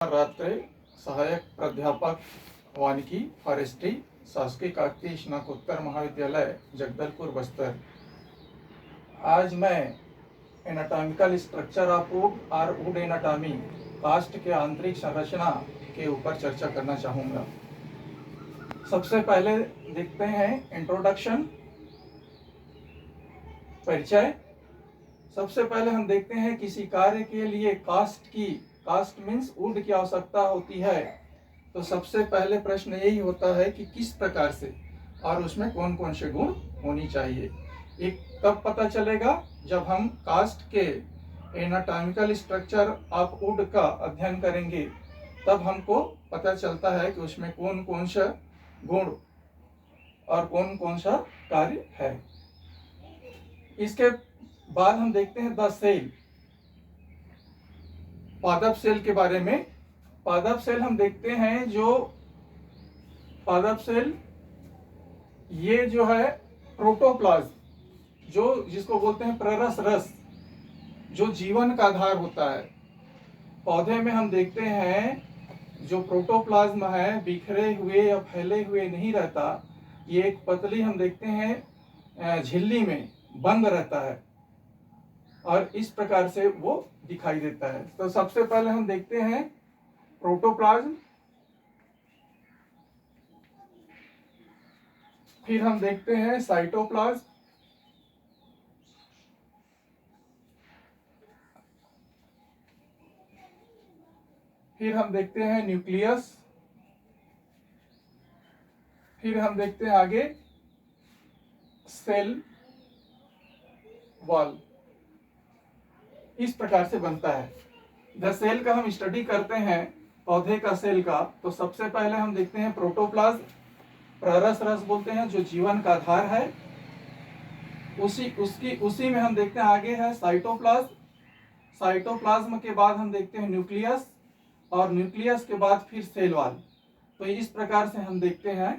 रात्रे सहायक प्राध्यापक वानिकी फॉरेस्ट्री शासकीय काकतीय स्नातकोत्तर महाविद्यालय जगदलपुर बस्तर। आज मैं एनाटॉमिकल स्ट्रक्चर ऑफ वुड और वुड एनाटॉमी कास्ट के आंतरिक संरचना के ऊपर चर्चा करना चाहूँगा। सबसे पहले देखते हैं इंट्रोडक्शन, परिचय। सबसे पहले हम देखते हैं किसी कार्य के लिए कास्ट मीन्स वुड की आवश्यकता होती है। तो सबसे पहले प्रश्न यही होता है कि किस प्रकार से और उसमें कौन कौन से गुण होनी चाहिए। एक तब पता चलेगा जब हम कास्ट के एनाटॉमिकल स्ट्रक्चर ऑफ वुड का अध्ययन करेंगे, तब हमको पता चलता है कि उसमें कौन कौन सा गुण और कौन कौन सा कार्य है। इसके बाद हम देखते हैं द सेल, पादप सेल के बारे में। पादप सेल हम देखते हैं, जो पादप सेल ये जो है प्रोटोप्लाज्म, जो जिसको बोलते हैं प्ररस रस, जो जीवन का आधार होता है। पौधे में हम देखते हैं जो प्रोटोप्लाज्म है बिखरे हुए या फैले हुए नहीं रहता, ये एक पतली हम देखते हैं झिल्ली में बंद रहता है और इस प्रकार से वो दिखाई देता है। तो सबसे पहले हम देखते हैं प्रोटोप्लाज्म, फिर हम देखते हैं साइटोप्लाज्म, फिर हम देखते हैं न्यूक्लियस, फिर हम देखते हैं आगे सेल वॉल। इस प्रकार से बनता है। द सेल का हम स्टडी करते हैं, पौधे का सेल का, तो सबसे पहले हम देखते हैं प्रोटोप्लाज्म, प्ररस रस बोलते हैं, जो जीवन का आधार है। उसी में हम देखते हैं आगे है साइटोप्लाज्म। साइटोप्लाज्म के बाद हम देखते हैं न्यूक्लियस और न्यूक्लियस के बाद फिर सेल वॉल। तो इस प्रकार से हम देखते हैं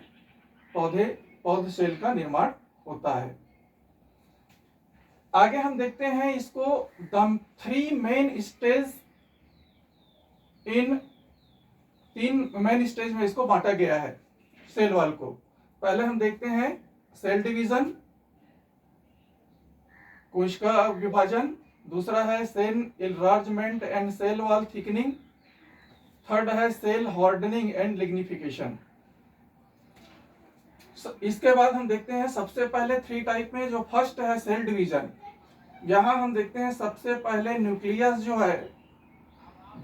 पौध सेल का निर्माण होता है। आगे हम देखते हैं इसको द थ्री मेन स्टेज, इन तीन मेन स्टेज में इसको बांटा गया है सेल वॉल को। पहले हम देखते हैं सेल डिवीजन, कोशिका विभाजन, दूसरा है cell enlargement and cell wall thickening, third है सेल हार्डनिंग एंड लिग्निफिकेशन। इसके बाद हम देखते हैं सबसे पहले थ्री टाइप में, जो फर्स्ट है सेल डिवीजन। यहां हम देखते हैं सबसे पहले न्यूक्लियस जो है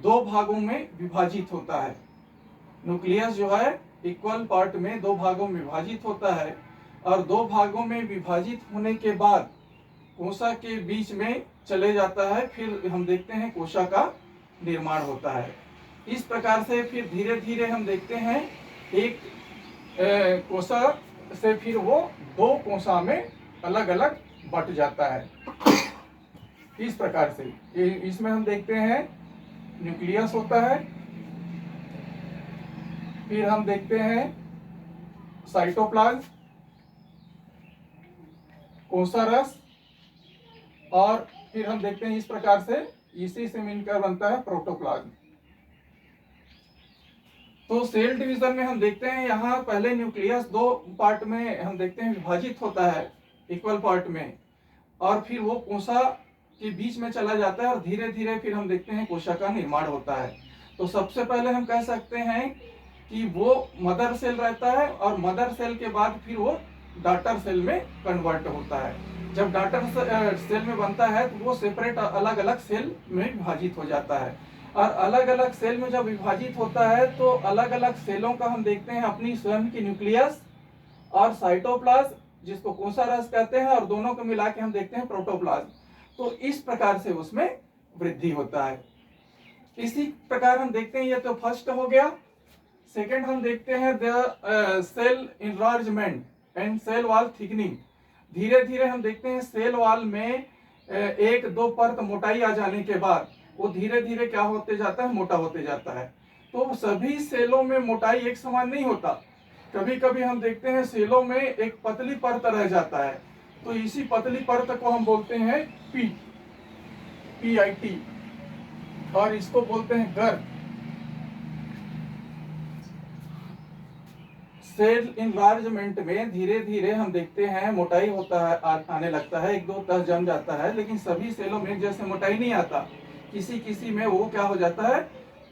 दो भागों में विभाजित होता है। न्यूक्लियस जो है इक्वल पार्ट में दो भागों में विभाजित होता है और दो भागों में विभाजित होने के बाद कोशा के बीच में चले जाता है। फिर हम देखते हैं कोशा का निर्माण होता है। इस प्रकार से फिर धीरे धीरे हम देखते हैं एक कोशा से फिर वो दो कोशा में अलग अलग बट जाता है। इस प्रकार से इसमें हम देखते हैं न्यूक्लियस होता है, फिर हम देखते हैं साइटोप्लाज्म, कोशा रस, और फिर हम देखते हैं इस प्रकार से इसी से मिलकर बनता है प्रोटोप्लाज्म। तो सेल डिवीजन में हम देखते हैं यहाँ पहले न्यूक्लियस दो पार्ट में हम देखते हैं विभाजित होता है इक्वल पार्ट में, और फिर वो कोशा के बीच में चला जाता है और धीरे धीरे फिर हम देखते हैं कोशा का निर्माण होता है। तो सबसे पहले हम कह सकते हैं कि वो मदर सेल रहता है और मदर सेल के बाद फिर वो डॉटर सेल में कन्वर्ट होता है। जब डॉटर सेल में बनता है तो वो सेपरेट अलग अलग सेल में विभाजित हो जाता है, और अलग अलग सेल में जब विभाजित होता है तो अलग अलग सेलों का हम देखते हैं अपनी स्वयं की न्यूक्लियस और साइटोप्लाज्म, जिसको कोशा रस कहते हैं, और दोनों को मिला के हम देखते हैं प्रोटोप्लाज्म। तो इस प्रकार से उसमें वृद्धि होता है। इसी प्रकार हम देखते हैं, ये तो फर्स्ट हो गया। सेकेंड हम देखते हैं the cell enlargement and cell wall thickening. धीरे धीरे हम देखते हैं सेल वॉल में एक दो परत मोटाई आ जाने के बाद वो धीरे धीरे क्या होते जाता है, मोटा होते जाता है। तो सभी सेलों में मोटाई एक समान नहीं होता। कभी कभी हम देखते हैं सेलों में एक पतली परत रह जाता है, तो इसी पतली परत को हम बोलते हैं PIT, और इसको बोलते हैं गर्भ। सेल इनलार्जमेंट में धीरे धीरे हम देखते हैं मोटाई होता है, आने लगता है, एक दो तह जम जाता है, लेकिन सभी सेलों में एक जैसे मोटाई नहीं आता। किसी किसी में वो क्या हो जाता है,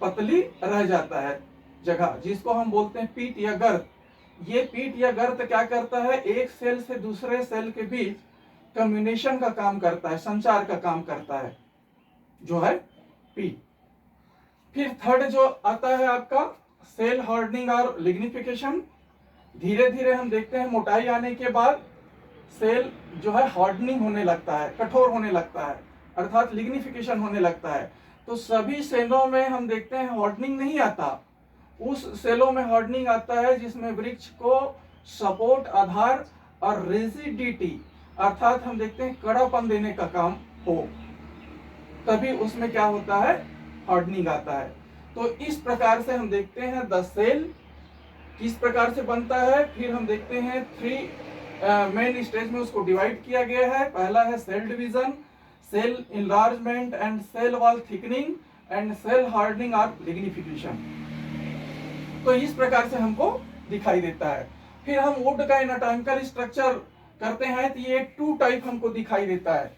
पतली रह जाता है जगह, जिसको हम बोलते हैं पीट या गर्त। ये पीट या गर्त क्या करता है, एक सेल से दूसरे सेल के बीच कम्युनिकेशन का काम करता है, संचार का काम करता है, जो है पीट। फिर थर्ड जो आता है आपका सेल हार्डनिंग और लिग्निफिकेशन। धीरे धीरे हम देखते हैं मोटाई आने के बाद सेल जो है हार्डनिंग होने लगता है, कठोर होने लगता है, अर्थात लिग्निफिकेशन होने लगता है। तो सभी सेलों में हम देखते हैं हार्डनिंग नहीं आता, उस सेलों में हार्डनिंग आता है जिसमें वृक्ष को सपोर्ट, आधार और रिजिडिटी अर्थात हम देखते हैं कड़ापन देने का काम हो, तभी उसमें क्या होता है, हार्डनिंग आता है। तो इस प्रकार से हम देखते हैं द सेल किस प्रकार से बनता है। फिर हम देखते हैं 3 मेन स्टेज में उसको डिवाइड किया गया है। पहला है cell division, cell enlargement and cell wall thickening and cell hardening और लिग्निफिकेशन। तो इस प्रकार से हमको दिखाई देता है। फिर हम वुड का एनाटॉमिकल स्ट्रक्चर करते हैं तो ये 2 टाइप हमको दिखाई देता है।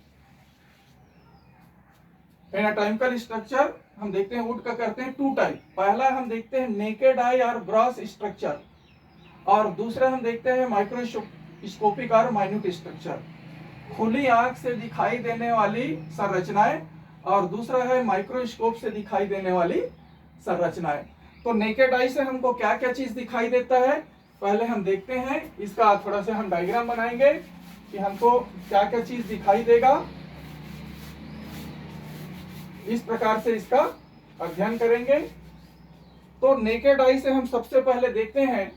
एनाटॉमिकल स्ट्रक्चर हम देखते हैं वुड का करते हैं 2 टाइप। पहला हम देखते हैं नेकेड आई और ब्रॉस स्ट्रक्चर, और दूसरा हम देखते हैं माइक्रोस्कोपिक और माइन्यूट स्ट्रक्चर, खुली आंख से दिखाई देने वाली संरचनाएं, और दूसरा है माइक्रोस्कोप से दिखाई देने वाली संरचनाएं। तो नेकेड आई से हमको क्या क्या चीज दिखाई देता है, पहले हम देखते हैं। इसका थोड़ा सा हम डायग्राम बनाएंगे कि हमको क्या क्या चीज दिखाई देगा, इस प्रकार से इसका अध्ययन करेंगे। तो नेकेड आई से हम सबसे पहले देखते हैं,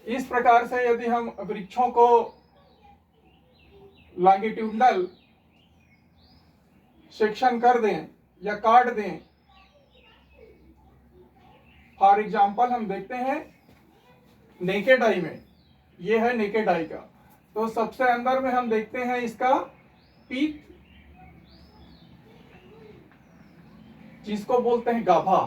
इस प्रकार से यदि हम वृक्षों को लॉन्गिट्यूडनल सेक्शन कर दें या काट दें, फॉर एग्जाम्पल हम देखते हैं नेकेड आई में, ये है नेकेड आई का। तो सबसे अंदर में हम देखते हैं इसका पीक, जिसको बोलते हैं गाभा।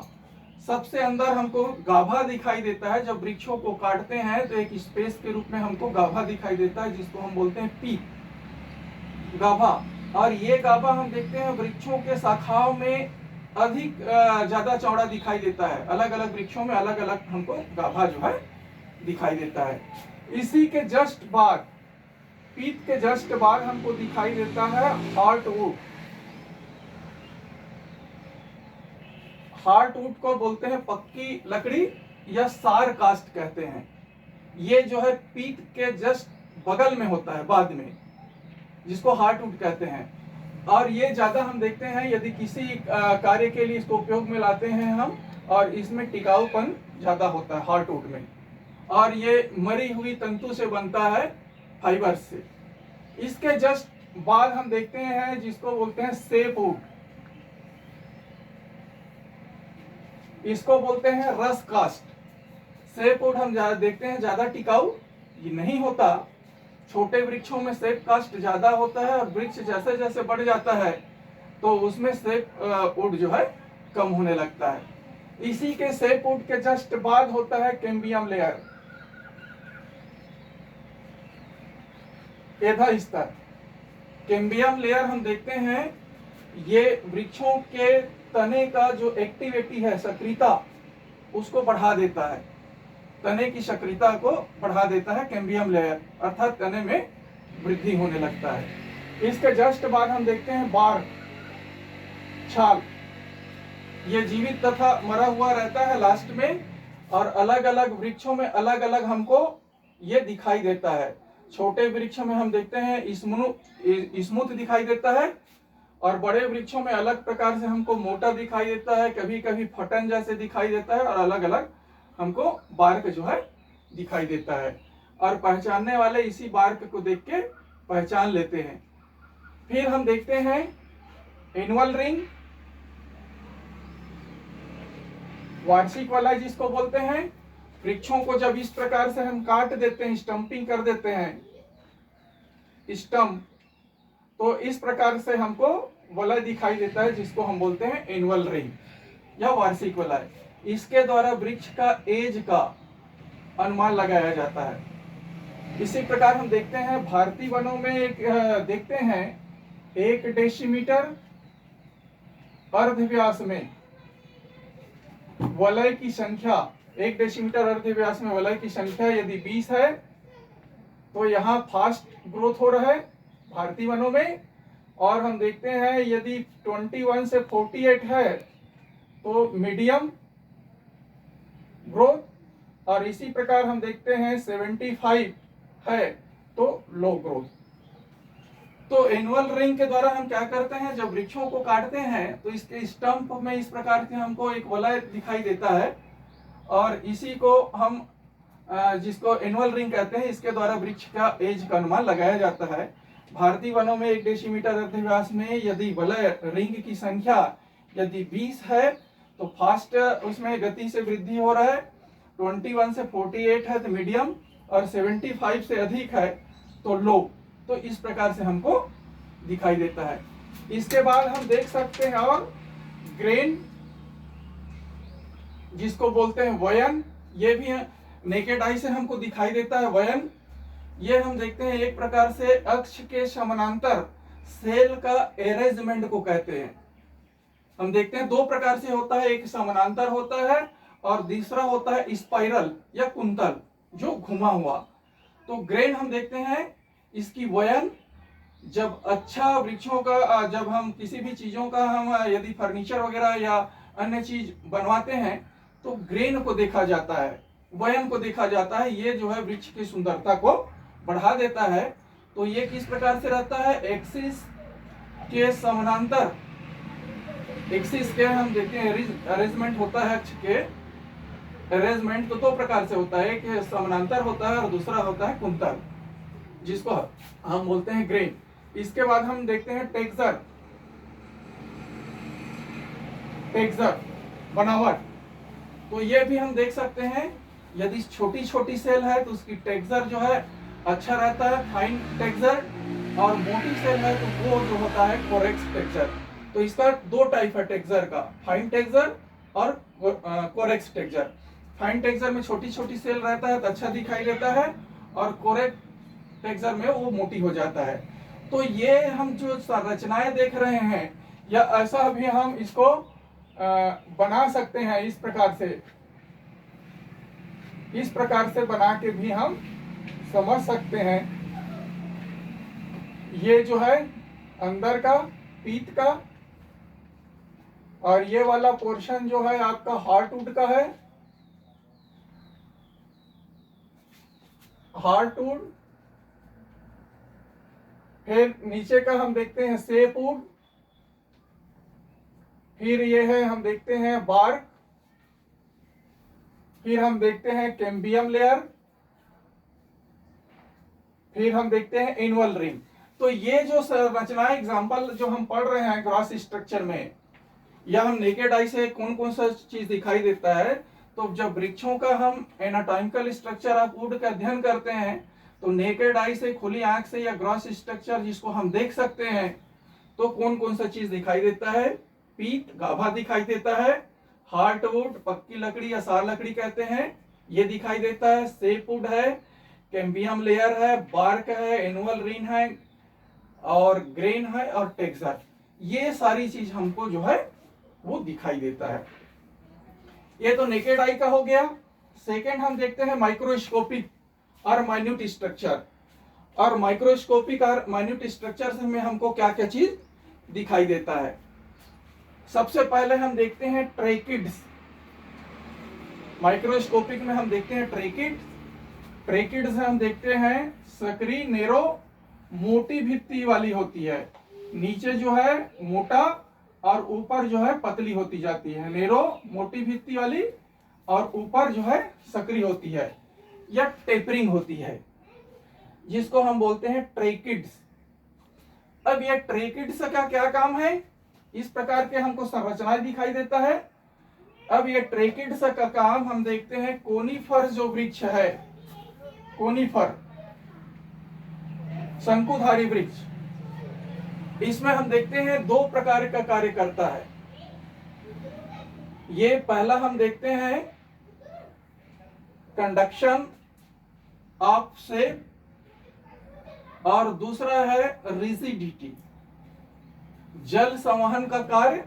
सबसे अंदर हमको गाभा दिखाई देता है। जब वृक्षों को काटते हैं तो एक स्पेस के रूप में हमको गाभा दिखाई देता है, जिसको हम बोलते हैं पीक, गाभा। और ये गाभा हम देखते हैं वृक्षों के शाखाओं में अधिक ज्यादा चौड़ा दिखाई देता है। अलग अलग वृक्षों में अलग अलग हमको गाभा जो है दिखाई देता है। इसी के जस्ट बाद, पीक के जस्ट बाद हमको दिखाई देता है हार्टवुड। हार्टवुड को बोलते हैं पक्की लकड़ी या सार कास्ट कहते हैं। ये जो है पीक के जस्ट बगल में होता है बाद में, जिसको हार्टवुड कहते हैं। और ये ज्यादा हम देखते हैं यदि किसी कार्य के लिए इसको उपयोग में लाते हैं हम, और इसमें टिकाऊपन ज्यादा होता है हार्टवुड में। और ये मरी हुई तंतु से बनता है, फाइबर से। इसके जस्ट बाद हम देखते हैं जिसको बोलते हैं सेपवुड, इसको बोलते हैं रस कास्ट। सेपवुड हम देखते हैं ज्यादा टिकाऊ ये नहीं होता। छोटे वृक्षों में सेप कास्ट ज्यादा होता है, और वृक्ष जैसे जैसे बढ़ जाता है तो उसमें सेप वुड जो है कम होने लगता है। इसी के सेप वुड के जस्ट बाद होता है कैम्बियम लेयर, एधा स्तर। कैम्बियम लेयर हम देखते हैं ये वृक्षों के तने का जो एक्टिविटी है, सक्रियता, उसको बढ़ा देता है। तने की सक्रियता को बढ़ा देता है कैम्बियम लेयर, अर्थात तने में वृद्धि होने लगता है। इसके जस्ट बाद हम देखते हैं बार्क, छाल। ये जीवित तथा मरा हुआ रहता है लास्ट में, और अलग अलग वृक्षों में अलग अलग हमको ये दिखाई देता है। छोटे वृक्षों में हम देखते हैं स्मूथ दिखाई देता है, और बड़े वृक्षों में अलग प्रकार से हमको मोटा दिखाई देता है, कभी कभी फटन जैसे दिखाई देता है, और अलग अलग हमको बार्क जो है दिखाई देता है। और पहचानने वाले इसी बार्क को देख के पहचान लेते हैं। फिर हम देखते हैं एनुअल रिंग, वार्षिक वाला जिसको बोलते हैं। वृक्षों को जब इस प्रकार से हम काट देते हैं, स्टम्पिंग कर देते हैं, स्टम्प, तो इस प्रकार से हमको वलय दिखाई देता है, जिसको हम बोलते हैं एनुअल रिंग या वार्षिक वलय। इसके द्वारा वृक्ष का एज का अनुमान लगाया जाता है। इसी प्रकार हम देखते हैं भारतीय वनों में एक देखते हैं 1 डेसीमीटर अर्धव्यास में वलय की संख्या, 1 डेसीमीटर अर्धव्यास में वलय की संख्या यदि 20 है तो यहाँ फास्ट ग्रोथ हो रहा है भारतीय वनों में। और हम देखते हैं यदि 21 से 48 है तो मीडियम ग्रोथ, और इसी प्रकार हम देखते हैं 75 है तो लो ग्रोथ। तो एनुअल रिंग के द्वारा हम क्या करते हैं, जब वृक्षों को काटते हैं तो इसके स्टंप में इस प्रकार के हमको एक वलय दिखाई देता है, और इसी को हम जिसको एनुअल रिंग कहते हैं, इसके द्वारा वृक्ष का एज का अनुमान लगाया जाता है। भारतीय वनों में 1 डेसीमीटर अर्धव्यास में यदि वलय रिंग की संख्या यदि 20 है तो फास्ट उसमें गति से वृद्धि हो रहा है, 21 से 48 है तो मीडियम, और 75 से अधिक है तो लो। तो इस प्रकार से हमको दिखाई देता है। इसके बाद हम देख सकते हैं और ग्रेन जिसको बोलते हैं वयन, ये भी नेकेड आई से हमको दिखाई देता है वयन। ये हम देखते हैं एक प्रकार से अक्ष के समानांतर सेल का अरेंजमेंट को कहते हैं। हम देखते हैं 2 प्रकार से होता है, एक समानांतर होता है और दूसरा होता है स्पाइरल या कुंतल जो घुमा हुआ। तो ग्रेन हम देखते हैं इसकी वयन, जब अच्छा वृक्षों का जब हम किसी भी चीजों का हम यदि फर्नीचर वगैरह या अन्य चीज बनवाते हैं तो ग्रेन को देखा जाता है, वयन को देखा जाता है। ये जो है वृक्ष की सुंदरता को बढ़ा देता है। तो ये किस प्रकार से रहता है, एक्सिस के समानांतर, एक्सिस के हम देखते हैं अरेंजमेंट होता है, अक्ष के अरेंजमेंट तो 2 प्रकार से होता है, एक समानांतर होता है और दूसरा होता है कुंतल जिसको हम बोलते हैं ग्रेन। इसके बाद हम देखते हैं टेक्सचर, टेक्सचर बनावट। तो ये भी हम देख सकते हैं यदि छोटी छोटी सेल है तो उसकी टेक्सचर जो है अच्छा रहता है, फाइन टेक्सचर, और मोटी सेल है तो वो जो होता है कोरेक्स टेक्सचर। तो इसका 2 टाइप है टेक्सचर का, फाइन टेक्सचर और कोरेक्स टेक्सचर। फाइन टेक्सचर में छोटी छोटी सेल रहता है तो अच्छा दिखाई देता है, और कोरेक्स टेक्सचर में वो मोटी हो जाता है। तो ये हम जो संरचनाएं देख रहे हैं या ऐसा भी हम इसको बना सकते हैं, इस प्रकार से बना के भी हम समझ सकते हैं। ये जो है अंदर का पीत का, और ये वाला पोर्शन जो है आपका हार्टवुड का है, हार्टवुड। फिर नीचे का हम देखते हैं सेपवुड, फिर ये है हम देखते हैं बार्क, फिर हम देखते हैं कैम्बियम लेयर, फिर हम देखते हैं एनुअल रिंग। तो ये जो संरचनाएं एग्जांपल जो हम पढ़ रहे हैं ग्रॉस स्ट्रक्चर में, या हम नेकेड आई से कौन कौन सा चीज दिखाई देता है, तो जब वृक्षों का हम एनाटॉमिकल स्ट्रक्चर ऑफ वुड का अध्ययन करते हैं तो नेकेड आई से, खुली आंख से, या ग्रॉस स्ट्रक्चर जिसको हम देख सकते हैं, तो कौन कौन सा चीज दिखाई देता है, पीत गाभा दिखाई देता है, हार्टवुड पक्की लकड़ी या सार लकड़ी कहते हैं ये दिखाई देता है, सेपवुड है, कैम्बियम लेयर है, बार्क है, एनुअल रिंग है, और ग्रेन है, और टेक्सचर। ये सारी चीज हमको जो है वो दिखाई देता है। ये तो नेकेड आई का हो गया। सेकेंड हम देखते हैं माइक्रोस्कोपिक और माइन्यूट स्ट्रक्चर। और माइक्रोस्कोपिक और माइन्यूट स्ट्रक्चर में हमको क्या क्या चीज दिखाई देता है। सबसे पहले हम देखते हैं ट्रेकिड्स। माइक्रोस्कोपिक में हम देखते हैं ट्रेकिड्स हम देखते हैं सक्रिय नेरो, मोटी भित्ति वाली होती है, नीचे जो है मोटा और ऊपर जो है पतली होती जाती है। नेरो मोटी भित्ति वाली और ऊपर जो है सक्रिय होती है या टेपरिंग होती है, जिसको हम बोलते हैं ट्रेकिड्स। अब ये ट्रेकिड्स का क्या काम है, इस प्रकार के हमको संरचनाएं दिखाई देता है। अब ये ट्रेकिड्स का काम हम देखते हैं कोनिफर जो वृक्ष है, कोनिफर शंकुधारी वृक्ष, इसमें हम देखते हैं 2 प्रकार का कार्य करता है। ये पहला हम देखते हैं कंडक्शन ऑफ शेप, और दूसरा है रिजिडिटी, जल संवहन का कार्य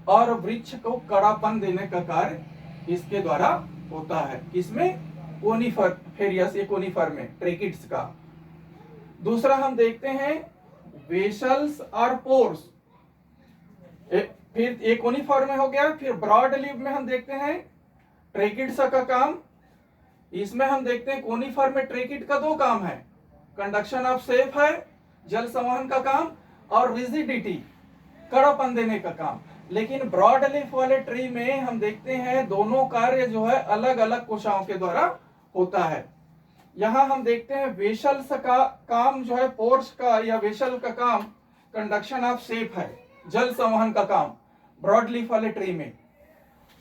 और वृक्ष को कड़ापन देने का कार्य इसके द्वारा होता है। किसमें? कोनिफेरियस या कोनिफर में, ट्रेकिड्स का। दूसरा हम देखते हैं वेसल्स और पोर्स। फिर एक कोनिफर में हो गया। फिर ब्रॉड लीफ में हम देखते हैं ट्रेकिड्स का काम। इसमें हम देखते हैं कोनिफर में ट्रेकिड का दो काम है, कंडक्शन ऑफ शेप है, जल संवहन का काम, और रिजिडिटी, कड़ापन देने का काम। लेकिन ब्रॉड लीफ वाले ट्री में हम देखते हैं दोनों कार्य जो है अलग अलग कोशिकाओं के द्वारा होता है। यहां हम देखते हैं वेसल्स का काम जो है, पोर्स का या वेसल का काम कंडक्शन ऑफ शेप है, जल संवहन का काम ब्रॉड लीफ वाले ट्री में।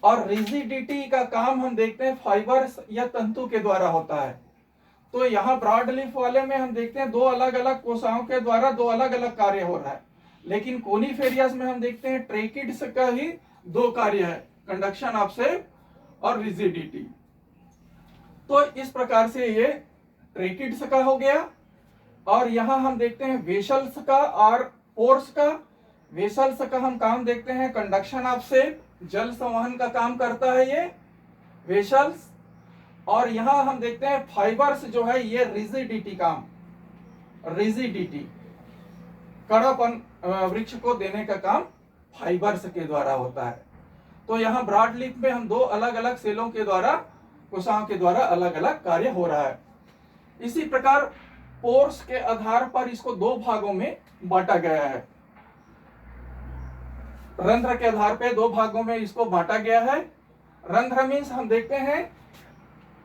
और रिजिडिटी का काम हम देखते हैं फाइबर्स या तंतु के द्वारा होता है। तो यहाँ ब्रॉड लीफ वाले में हम देखते हैं दो अलग अलग कोशिकाओं के द्वारा दो अलग अलग कार्य हो रहा है। लेकिन कोनिफेरियस में हम देखते हैं ट्रेकिड्स का ही दो कार्य है, कंडक्शन ऑफ शेप और रिजिडिटी। तो इस प्रकार से ये ट्रेकिड्स का हो गया। और यहां हम देखते हैं वेसल्स का और पोर्स का। वेसल्स का हम काम देखते हैं कंडक्शन ऑफ शेप, जल संवहन का काम करता है ये वेसल्स। और यहां हम देखते हैं फाइबर्स जो है ये रिजिडिटी काम, रिजिडिटी, कड़ापन वृक्ष को देने का काम फाइबर्स के द्वारा होता है। तो यहाँ ब्रॉड लीफ में हम दो अलग अलग सेलों के द्वारा, कोशिकाओं के द्वारा अलग अलग कार्य हो रहा है। इसी प्रकार पोर्स के आधार पर इसको दो भागों में बांटा गया है। रंध्र के आधार पर दो भागों में इसको बांटा गया है। रंध्र मीन्स हम देखते हैं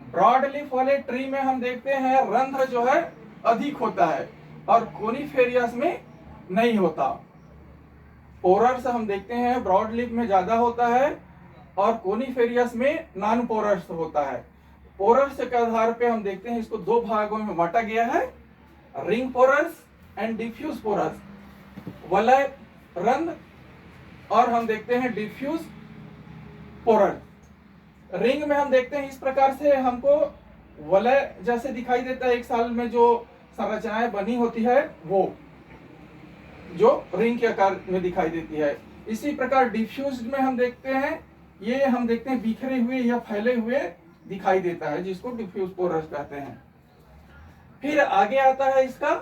ब्रॉड लीफ वाले ट्री में हम देखते हैं रंध्र जो है अधिक होता है और कोनिफेरियस में नहीं होता। पोरस हम देखते हैं ब्रॉड लीफ में ज्यादा होता है और कोनिफेरियस में नॉन पोरस होता है। पोरस के आधार पे हम देखते हैं इसको दो भागों में बांटा गया है, ring porous and diffuse porous, वलय रंध्र, और हम देखते हैं डिफ्यूज पोरस। रिंग में हम देखते हैं इस प्रकार से हमको वलय जैसे दिखाई देता है, एक साल में जो संरचनाएं बनी होती है वो जो रिंग के आकार में दिखाई देती है। इसी प्रकार डिफ्यूज में हम देखते हैं, ये हम देखते हैं बिखरे हुए या फैले हुए दिखाई देता है, जिसको डिफ्यूज पोरस कहते हैं। फिर आगे आता है इसका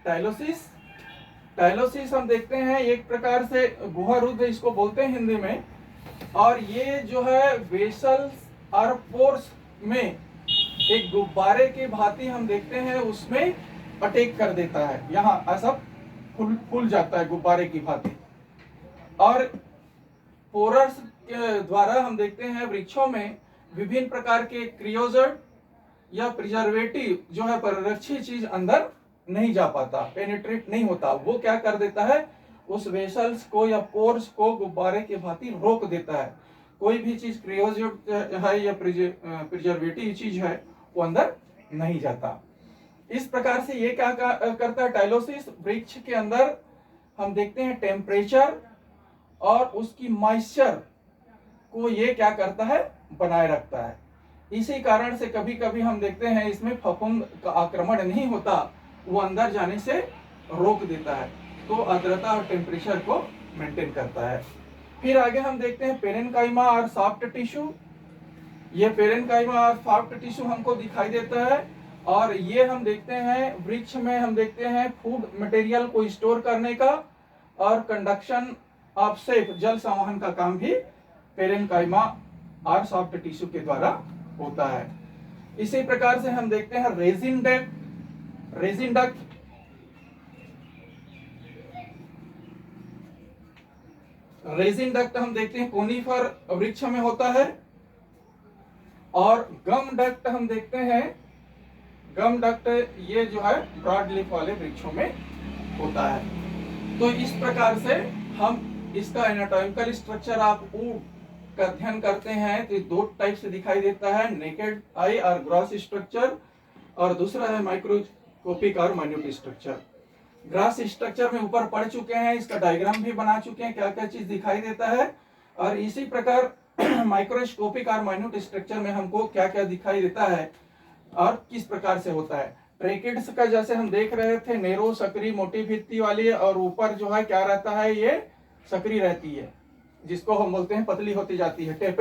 टाइलोसिस। टाइलोसिस हम देखते हैं एक प्रकार से गुहारुद्ध इसको बोलते हैं हिंदी में। और ये जो है वेसल्स और पोर्स में एक गुब्बारे की भांति हम देखते हैं उसमें अटैक कर देता है, यहाँ ऐसा फूल जाता है गुब्बारे की भांति। और पोरस के द्वारा हम देखते हैं वृक्षों में विभिन्न प्रकार के क्रियोजोइड या प्रिजर्वेटिव जो है परिरक्षी चीज अंदर नहीं जा पाता, पेनिट्रेट नहीं होता। वो क्या कर देता है, उस वेसल्स को या पोर्स को गुब्बारे के भांति रोक देता है। कोई भी चीज क्रियोजोइड है या प्रिजर्वेटिव चीज है वो अंदर नहीं जाता। इस प्रकार से ये क्या करता है टाइलोसिस, वृक्ष के अंदर हम देखते हैं टेम्परेचर और उसकी मॉइस्चर को ये क्या करता है, बनाए रखता है। इसी कारण से कभी कभी हम देखते हैं इसमें फफूंद का आक्रमण नहीं होता, वो अंदर जाने से रोक देता है, तो आर्द्रता और टेम्परेचर को मेंटेन करता है। फिर आगे हम देखते हैं पेरेन्काइमा और सॉफ्ट टिश्यू। ये पेरेन्काइमा और सॉफ्ट टिश्यू हमको दिखाई देता है। और ये हम देखते हैं वृक्ष में हम देखते हैं फूड मटेरियल को स्टोर करने का और कंडक्शन ऑफ शेप, जल संवहन का काम भी पेरेन्काइमा और सॉफ्ट टिश्यू के द्वारा होता है। इसी प्रकार से हम देखते हैं resin duct. Resin duct resin duct हम देखते हैं कोनिफर वृक्ष में होता है। और गम डक्ट हम देखते हैं, गम डक्ट ये जो है ब्रॉड लीफ वाले वृक्षों में होता है। तो इस प्रकार से हम इसका एनाटॉमिकल स्ट्रक्चर आप वुड का अध्ययन करते हैं तो दो टाइप से दिखाई देता है, नेकेड आई और ग्रॉस स्ट्रक्चर, और दूसरा है माइक्रोस्कोपिक और माइन्यूट स्ट्रक्चर। ग्रॉस स्ट्रक्चर में ऊपर पढ़ चुके हैं, इसका डायग्राम भी बना चुके हैं क्या क्या चीज दिखाई देता है। और इसी प्रकार माइक्रोस्कोपिक और माइन्यूट स्ट्रक्चर में हमको क्या क्या दिखाई देता है और किस प्रकार से होता है। ट्रेकिड्स का जैसे हम देख रहे थे, नेरो सकरी मोटी भित्ति वाली, और ऊपर जो है क्या रहता है, ये सकरी रहती है, जिसको हम बोलते हैं पतली होती जाती है, टेपर